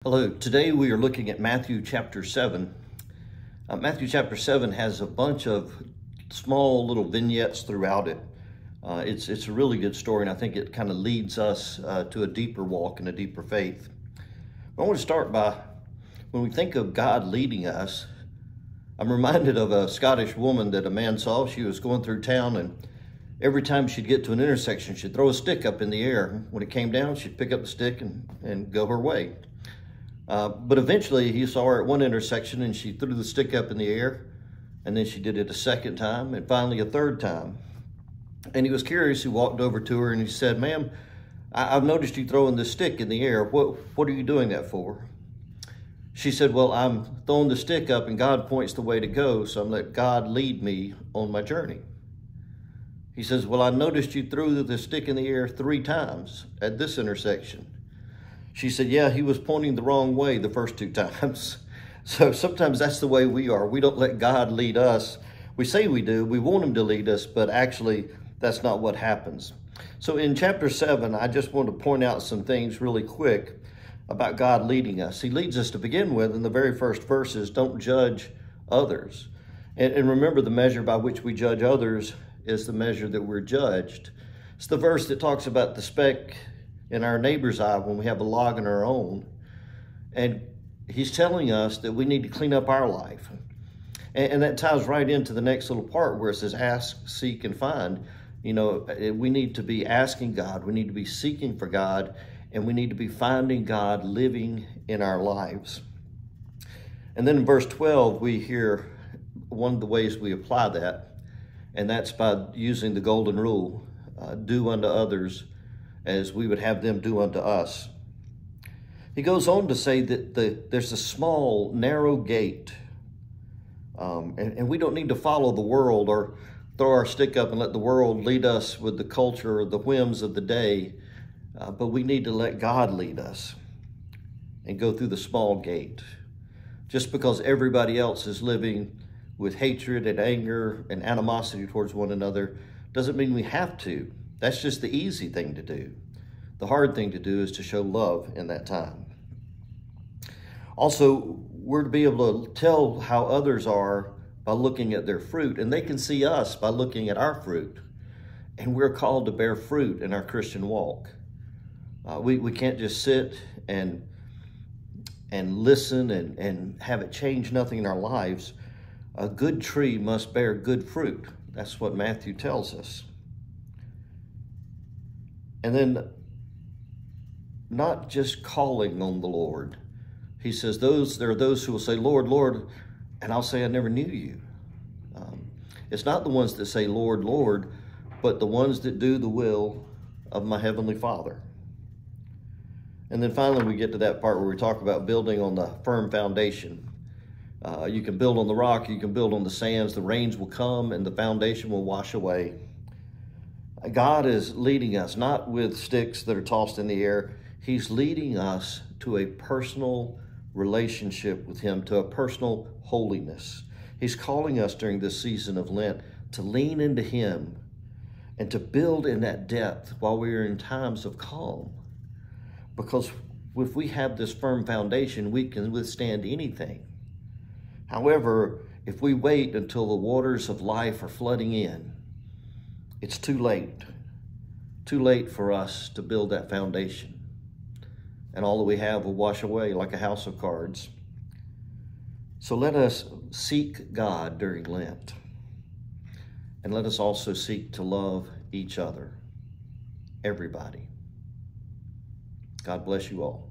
Hello, today we are looking at Matthew chapter 7. Matthew chapter 7 has a bunch of small little vignettes throughout it. It's a really good story, and I think it kind of leads us to a deeper walk and a deeper faith. I want to start by, when we think of God leading us, I'm reminded of a Scottish woman that a man saw. She was going through town, and every time she'd get to an intersection, she'd throw a stick up in the air. When it came down, she'd pick up the stick and go her way. But eventually he saw her at one intersection and she threw the stick up in the air, and then she did it a second time and finally a third time. And he was curious. He walked over to her and he said, "Ma'am, I've noticed you throwing this stick in the air. What are you doing that for?" She said, "Well, I'm throwing the stick up and God points the way to go, so I'm letting God lead me on my journey." He says, "Well, I noticed you threw the stick in the air 3 times at this intersection." She said, "Yeah, he was pointing the wrong way the first 2 times. So sometimes that's the way we are. We don't let God lead us. We say we do. We want him to lead us, but actually that's not what happens. So in chapter 7, I just want to point out some things really quick about God leading us. He leads us to begin with in the very first verses, don't judge others. And remember, the measure by which we judge others is the measure that we're judged. It's the verse that talks about the speck in our neighbor's eye when we have a log in our own. And he's telling us that we need to clean up our life. And that ties right into the next little part where it says, ask, seek, and find. You know, we need to be asking God, we need to be seeking for God, and we need to be finding God living in our lives. And then in verse 12, we hear one of the ways we apply that, and that's by using the golden rule, do unto others as we would have them do unto us. He goes on to say that there's a small, narrow gate, and we don't need to follow the world or throw our stick up and let the world lead us with the culture or the whims of the day, but we need to let God lead us and go through the small gate. Just because everybody else is living with hatred and anger and animosity towards one another doesn't mean we have to. That's just the easy thing to do. The hard thing to do is to show love in that time. Also, we're to be able to tell how others are by looking at their fruit, and they can see us by looking at our fruit. And we're called to bear fruit in our Christian walk. We can't just sit and listen and have it change nothing in our lives. A good tree must bear good fruit. That's what Matthew tells us. And then not just calling on the Lord. He says there are those who will say, "Lord, Lord," and I'll say, "I never knew you." It's not the ones that say, "Lord, Lord," but the ones that do the will of my Heavenly Father. And then finally we get to that part where we talk about building on the firm foundation. You can build on the rock, you can build on the sands, the rains will come and the foundation will wash away. God is leading us, not with sticks that are tossed in the air. He's leading us to a personal relationship with him, to a personal holiness. He's calling us during this season of Lent to lean into him and to build in that depth while we are in times of calm. Because if we have this firm foundation, we can withstand anything. However, if we wait until the waters of life are flooding in, it's too late. Too late for us to build that foundation. And all that we have will wash away like a house of cards. So let us seek God during Lent. And let us also seek to love each other. Everybody. God bless you all.